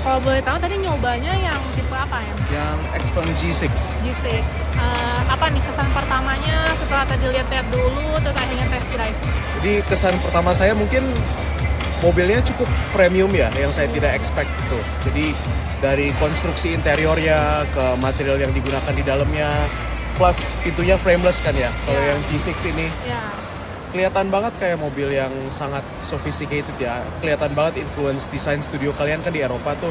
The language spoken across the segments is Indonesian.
Kalau boleh tahu tadi nyobanya yang tipe apa ya? Yang Xpeng G6. G6. Apa nih kesan pertamanya setelah tadi lihat-lihat dulu terus akhirnya test drive? Jadi kesan pertama saya mungkin mobilnya cukup premium ya, yang saya tidak expect gitu. Jadi dari konstruksi interiornya ke material yang digunakan di dalamnya, plus pintunya frameless kan ya. Kalau yang G6 ini kelihatan banget kayak mobil yang sangat sophisticated ya. Kelihatan banget influence desain studio kalian kan di Eropa tuh.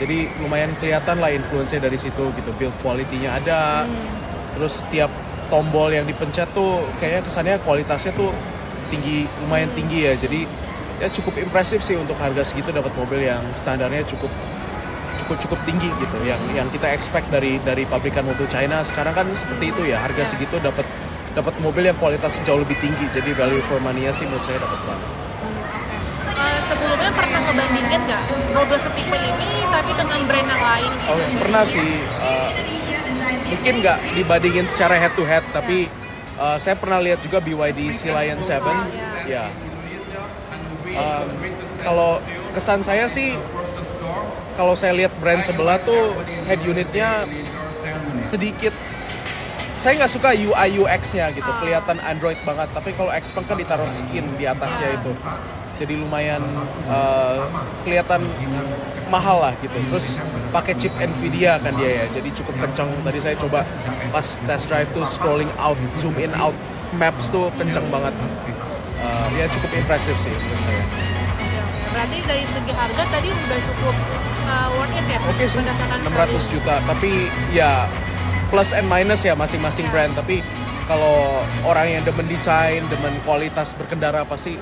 Jadi lumayan kelihatan lah influence-nya dari situ gitu. Build quality-nya ada. Terus tiap tombol yang dipencet tuh kayaknya kesannya kualitasnya tuh tinggi, lumayan tinggi ya. Jadi ya cukup impresif sih untuk harga segitu dapat mobil yang standarnya cukup tinggi gitu. Yang kita expect dari pabrikan mobil China sekarang kan seperti itu ya. Harga segitu dapat mobil yang kualitas jauh lebih tinggi. Jadi value for money-nya sih menurut saya dapat banget. Sebelumnya pernah ngebandingin nggak mobil setipe ini tapi dengan brand yang lain? Gitu? Oh, pernah sih. Mungkin nggak dibandingin secara head to head, tapi saya pernah lihat juga BYD Sea Lion 7. Ya. Kalau kesan saya sih, kalau saya lihat brand sebelah tuh head unitnya sedikit. Saya nggak suka UI UX-nya gitu, kelihatan Android banget. Tapi kalau Xpeng kan ditaruh skin di atasnya itu, jadi lumayan kelihatan mahal lah gitu. Terus pakai chip Nvidia kan dia ya, jadi cukup kencang. Tadi saya coba pas test drive tuh scrolling out, zoom in out maps tuh kencang banget. Ya cukup impresif sih menurut saya. Berarti dari segi harga tadi udah cukup worth it ya? Oke sih, 600 juta. Tapi ya plus and minus ya masing-masing brand. Tapi kalau orang yang demen desain, demen kualitas berkendara pasti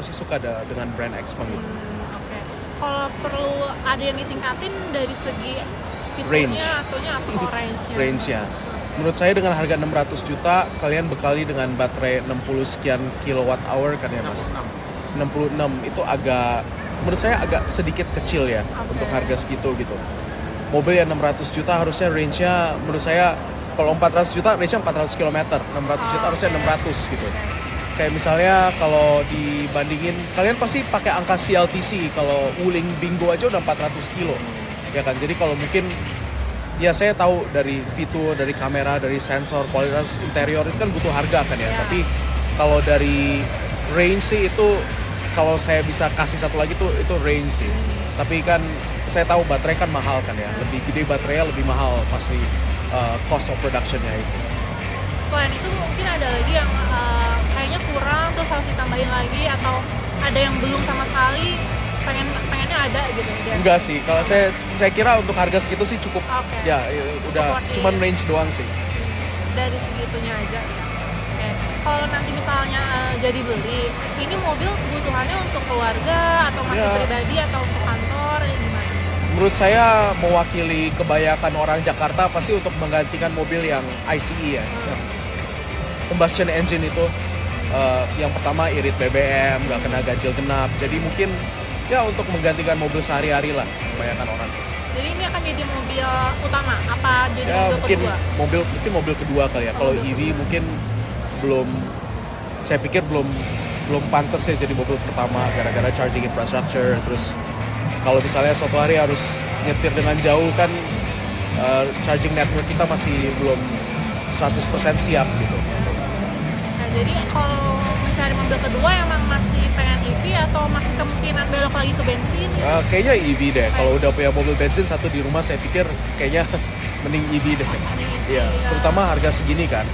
suka dengan brand Xpeng gitu. Oke. Kalau perlu ada yang ditingkatin dari segi fiturnya ataunya apa? Range-nya? Range-nya. Menurut saya dengan harga 600 juta kalian bekali dengan baterai 60 sekian kilowatt hour kan ya Mas? 66 itu menurut saya agak sedikit kecil ya untuk harga segitu gitu. Mobil yang 600 juta harusnya range-nya menurut saya kalau 400 juta range-nya 400 km, 600 juta harusnya 600 gitu. Kayak misalnya kalau dibandingin kalian pasti pakai angka CLTC, kalau Wuling Bingo aja udah 400 kilo. Ya kan? Jadi kalau mungkin ya saya tahu dari fitur, dari kamera, dari sensor, kualitas interior itu kan butuh harga kan ya. Tapi kalau dari range sih itu kalau saya bisa kasih satu lagi tuh itu range sih. Tapi kan saya tahu baterai kan mahal kan ya. Lebih gede baterainya lebih mahal pasti cost of production-nya itu. Selain itu mungkin ada lagi yang kayaknya kurang terus harus ditambahin lagi atau ada yang belum sama sekali pengennya ada gitu dia. Enggak sih, kalau saya kira untuk harga segitu sih cukup. Ya udah cuman range doang sih. Dari segitunya aja ya. Oke. Kalau nanti misalnya jadi beli, ini mobil kebutuhannya untuk keluarga atau masih pribadi atau untuk kantor gimana? Menurut saya mewakili kebanyakan orang Jakarta pasti untuk menggantikan mobil yang ICE ya. Combustion engine itu yang pertama irit BBM, nggak kena ganjil genap. Jadi mungkin ya untuk menggantikan mobil sehari-hari lah kebanyakan orang. Jadi ini akan jadi mobil utama apa jadi ya, mobil kedua? Mungkin mobil kedua kali ya. Kalau EV mungkin belum, saya pikir belum pantas ya jadi mobil pertama gara-gara charging infrastructure. Terus kalau misalnya suatu hari harus nyetir dengan jauh kan charging network kita masih belum 100% siap gitu. Nah, jadi kalau mencari mobil kedua emang masih pengen EV atau masih kemungkinan belok lagi ke bensin? Kayaknya EV deh. Kalau udah punya mobil bensin satu di rumah saya pikir kayaknya mending EV deh. Iya, terutama harga segini kan.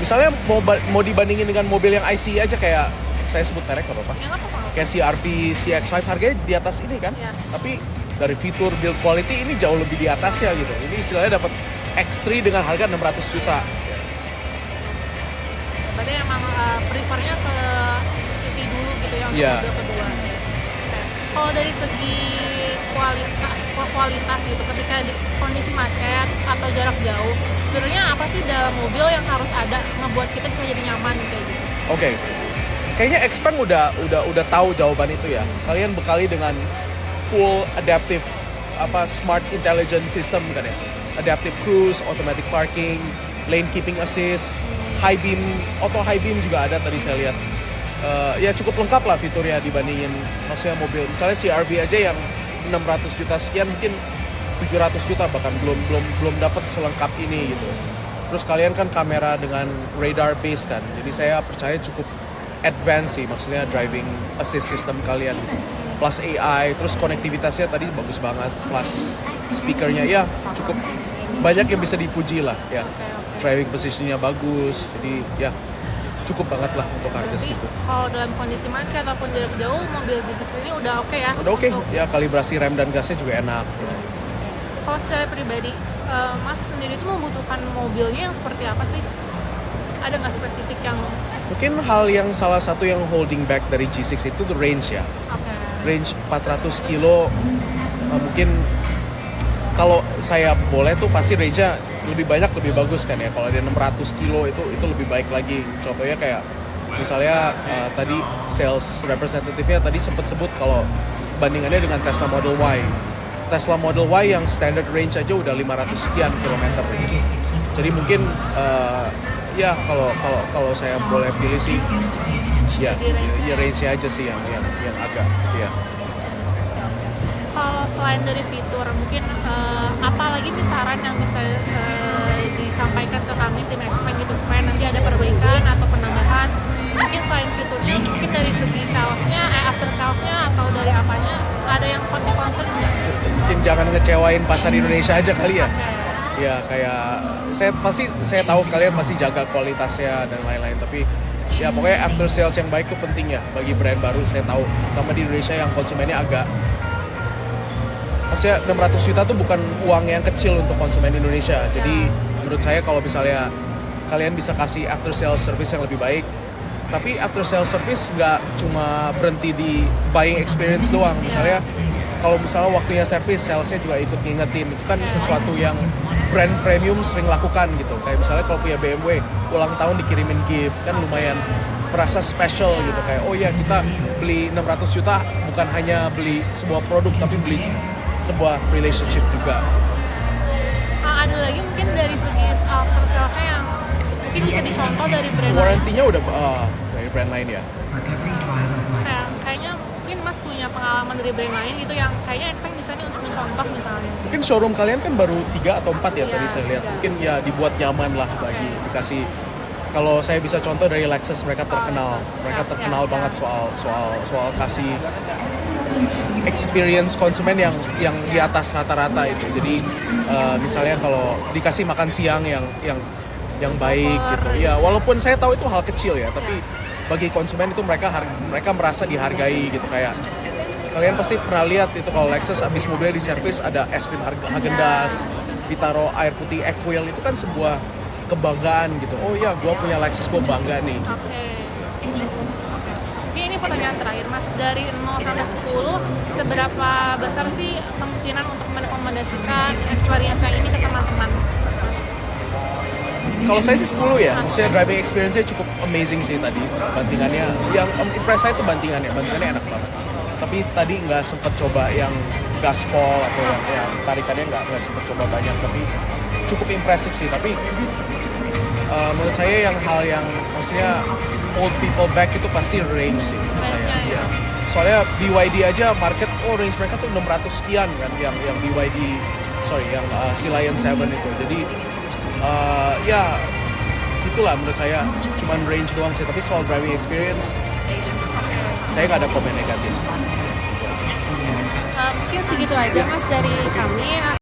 Misalnya mau dibandingin dengan mobil yang ICE aja kayak saya sebut merek nggak apa-apa. Kayak CR-V, CX-5 harganya di atas ini kan. Tapi dari fitur, build quality ini jauh lebih di atasnya gitu. Ini istilahnya dapat X3 dengan harga 600 juta. Berarti emang prefernya ke EV dulu gitu ya untuk mobil kedua. Kalau dari segi kualitas gitu ketika di kondisi macet atau jarak jauh, sebenarnya apa sih dalam mobil yang harus ada ngebuat kita bisa jadi nyaman kayak gitu? Oke. Kayaknya Xpeng udah tahu jawaban itu ya. Kalian bekali dengan full adaptive smart intelligent system kan ya. Adaptive cruise, automatic parking, lane keeping assist, auto high beam juga ada tadi saya lihat. Ya cukup lengkap lah fiturnya dibandingin maksudnya mobil. Misalnya CR-V aja yang 600 juta sekian, mungkin 700 juta bahkan belum dapat selengkap ini gitu. Terus kalian kan kamera dengan radar based kan, jadi saya percaya cukup advance sih, maksudnya driving assist system kalian gitu. Plus AI, terus konektivitasnya tadi bagus banget, plus speakernya ya cukup banyak yang bisa dipuji lah ya. Driving positionnya bagus, jadi ya cukup banget lah untuk harga Berarti segitu. kalau dalam kondisi macet ataupun jarak jauh, mobil G6 ini udah oke ya? Udah oke, Untuk- ya kalibrasi rem dan gasnya juga enak. Kalau secara pribadi, Mas sendiri itu membutuhkan mobilnya yang seperti apa sih? Ada nggak spesifik yang Mungkin hal yang salah satu yang holding back dari G6 itu tuh range ya. oke? Range 400 kilo mungkin kalau saya boleh tuh pasti range-nya lebih banyak lebih bagus kan ya. Kalau dia 600 kilo itu lebih baik lagi. Contohnya kayak misalnya tadi sales representative-nya tadi sempat sebut kalau bandingannya dengan Tesla Model Y. Tesla Model Y yang standard range aja udah 500 sekian kilometer gitu. Jadi mungkin ya kalau saya boleh pilih sih ya range-nya aja sih yang agak ya. Kalau selain dari fitur, mungkin apa lagi nih saran yang bisa disampaikan ke kami tim Xpeng gitu supaya nanti ada perbaikan atau penambahan? Mungkin selain fiturnya, mungkin dari segi salesnya, after salesnya atau dari apanya ada yang concern nggak? Mungkin jangan ngecewain pasar Indonesia aja kali ya. Ya kayak saya tahu kalian pasti jaga kualitasnya dan lain-lain, tapi ya pokoknya after sales yang baik tuh penting ya bagi brand baru. Saya tahu terutama di Indonesia yang konsumennya agak, maksudnya 600 juta tuh bukan uang yang kecil untuk konsumen Indonesia. Jadi menurut saya kalau misalnya kalian bisa kasih after sales service yang lebih baik, tapi after sales service nggak cuma berhenti di buying experience doang. Misalnya kalau misalnya waktunya service, salesnya juga ikut ngingetin. Itu kan sesuatu yang brand premium sering lakukan gitu. Kayak misalnya kalau punya BMW, ulang tahun dikirimin gift, kan lumayan merasa special gitu. Kayak oh ya kita beli 600 juta bukan hanya beli sebuah produk, tapi beli sebuah relationship juga. Ada lagi mungkin dari segi after salesnya yang mungkin bisa dicontoh dari brand lain. Warranty-nya udah dari brand lain ya. Kayaknya mungkin Mas punya pengalaman dari brand lain gitu yang kayaknya Xpeng bisa nih untuk mencontoh misalnya. Mungkin showroom kalian kan baru 3 atau 4 ya Iya, tadi saya lihat. 3. Mungkin ya dibuat nyaman lah bagi dikasih. Kalau saya bisa contoh dari Lexus, mereka terkenal. Lexus. Mereka Ya, terkenal ya, banget soal kasih experience konsumen yang di atas rata-rata itu. Jadi misalnya kalau dikasih makan siang yang baik gitu. Ya, walaupun saya tahu itu hal kecil ya, tapi bagi konsumen itu mereka merasa dihargai gitu. Kayak kalian pasti pernah lihat itu kalau Lexus abis mobilnya diservis ada es krim Häagen-Dazs, ditaruh air putih Equil, itu kan sebuah kebanggaan gitu. Oh iya, gue punya Lexus, gue bangga nih. Oke. Mungkin ini pertanyaan terakhir Mas, dari 0 sampai 10 seberapa besar sih kemungkinan untuk merekomendasikan experience yang ini ke teman-teman? Kalau saya sih 10 ya, maksudnya driving experience-nya cukup amazing sih tadi. Bantingannya, yang impress saya itu bantingannya enak banget. Tapi tadi nggak sempet coba yang gaspol atau yang tarikannya nggak sempet coba banyak, tapi cukup impresif sih. Tapi menurut saya yang hal yang maksudnya hold people back itu pasti range sih menurut saya. Ya. Soalnya BYD aja market range mereka tuh 600 sekian kan yang BYD, yang Sea Lion 7 itu. Jadi ya itulah menurut saya cuman range doang sih, tapi soal driving experience saya nggak ada komen negatif. Mungkin segitu aja Mas dari kami.